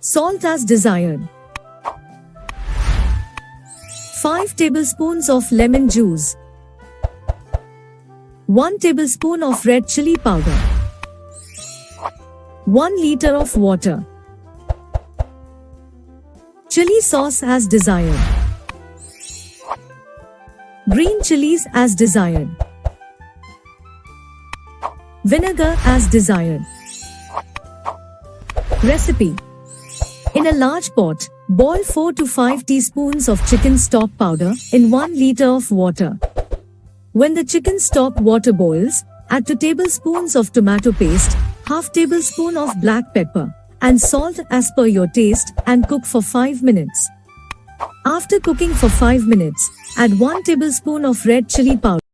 Salt as desired. 5 tablespoons of lemon juice. 1 tablespoon of red chili powder. 1 liter of water. Chili sauce as desired. Green chilies as desired. Vinegar as desired. Recipe. In a large pot, boil 4 to 5 teaspoons of chicken stock powder in 1 liter of water. When the chicken stock water boils, add 2 tablespoons of tomato paste, half tablespoon of black pepper, and salt as per your taste and cook for 5 minutes. After cooking for 5 minutes, add 1 tablespoon of red chili powder.